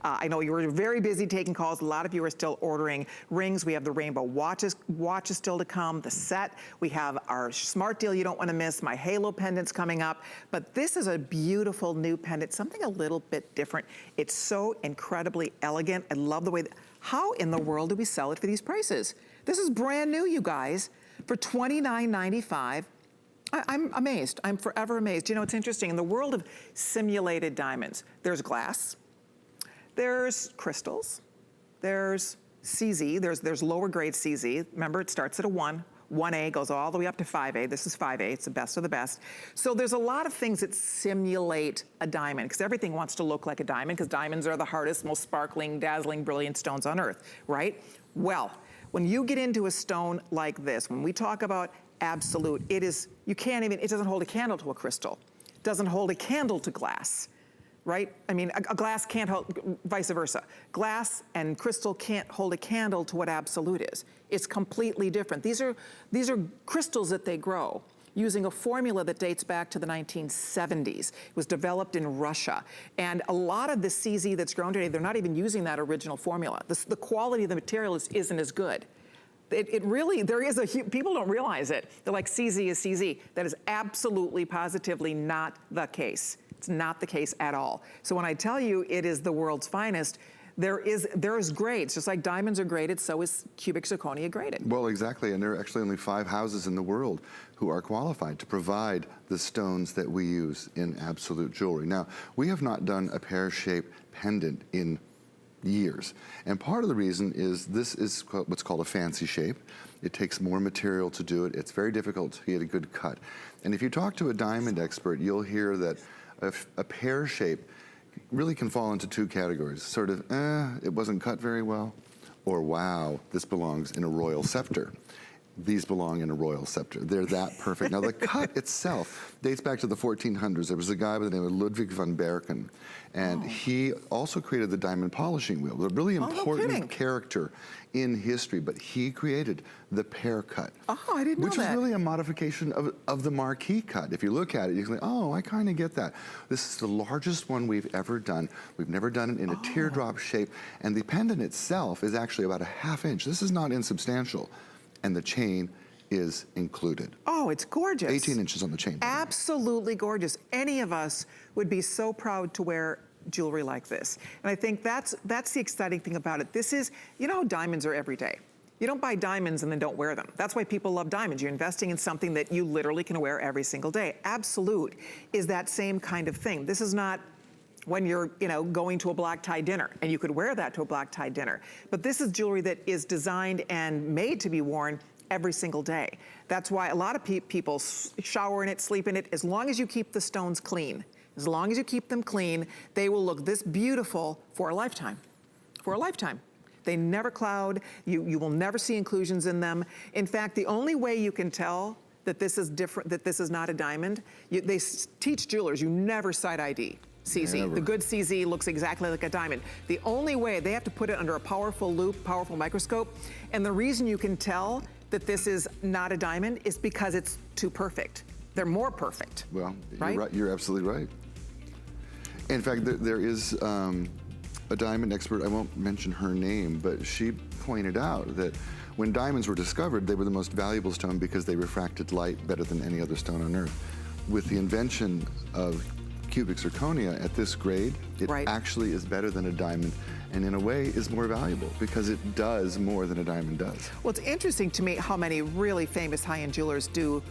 I know you were very busy taking calls. A lot of you are still ordering rings. We have the rainbow watches still to come, the set. We have our smart deal you don't want to miss. My halo pendant's coming up. But this is a beautiful new pendant, something a little bit different. It's so incredibly elegant. I love the way how in the world do we sell it for these prices? This is brand new, you guys, for $29.95. I'm amazed. I'm forever amazed. You know, it's interesting. In the world of simulated diamonds, there's glass, there's crystals, there's CZ, there's lower grade CZ. Remember, it starts at a 1A, goes all the way up to 5A. This is 5A, it's the best of the best. So there's a lot of things that simulate a diamond, because everything wants to look like a diamond, because diamonds are the hardest, most sparkling, dazzling, brilliant stones on earth, right? Well, when you get into a stone like this, when we talk about absolute, it is, you can't even, it doesn't hold a candle to a crystal. It doesn't hold a candle to glass. Right? I mean, a glass can't hold, vice versa. Glass and crystal can't hold a candle to what absolute is. It's completely different. These are crystals that they grow using a formula that dates back to the 1970s. It was developed in Russia. And a lot of the CZ that's grown today, they're not even using that original formula. The quality of the material isn't as good. It really, there is people don't realize it. They're like, CZ is CZ. That is absolutely, positively not the case. It's not the case at all. So when I tell you it is the world's finest, there is grades. Just like diamonds are graded, so is cubic zirconia graded. Well, exactly, and there are actually only 5 houses in the world who are qualified to provide the stones that we use in absolute jewelry. Now, we have not done a pear-shaped pendant in years. And part of the reason is this is what's called a fancy shape. It takes more material to do it. It's very difficult to get a good cut. And if you talk to a diamond expert, you'll hear that a pear shape really can fall into 2 categories. Sort of, it wasn't cut very well, or wow, this belongs in a royal scepter. These belong in a royal scepter. They're that perfect. Now the cut itself dates back to the 1400s. There was a guy by the name of Ludwig van Berken, and he also created the diamond polishing wheel, a really important character in history, but he created the pear cut. Oh, I didn't know that. Which is really a modification of the marquee cut. If you look at it, you can say, oh, I kind of get that. This is the largest one we've ever done. We've never done it in a teardrop shape, and the pendant itself is actually about a ½ inch. This is not insubstantial. And the chain is included. Oh, it's gorgeous. 18 inches on the chain. Absolutely gorgeous. Any of us would be so proud to wear jewelry like this. And I think that's the exciting thing about it. This is, you know, diamonds are every day. You don't buy diamonds and then don't wear them. That's why people love diamonds. You're investing in something that you literally can wear every single day. Absolute is that same kind of thing. This is not when you're, you know, going to a black tie dinner, and you could wear that to a black tie dinner. But this is jewelry that is designed and made to be worn every single day. That's why a lot of people shower in it, sleep in it. As long as you keep the stones clean, as long as you keep them clean, they will look this beautiful for a lifetime. For a lifetime. They never cloud. You will never see inclusions in them. In fact, the only way you can tell that this is different, that this is not a diamond, they teach jewelers, you never side ID. CZ. Never. The good CZ looks exactly like a diamond. The only way, they have to put it under a powerful loupe, powerful microscope, and the reason you can tell that this is not a diamond is because it's too perfect. They're more perfect. Well, right? You're right. You're absolutely right. In fact, there is a diamond expert, I won't mention her name, but she pointed out that when diamonds were discovered, they were the most valuable stone because they refracted light better than any other stone on earth. With the invention of cubic zirconia at this grade, it actually is better than a diamond, and in a way is more valuable because it does more than a diamond does. Well, it's interesting to me how many really famous high-end jewelers do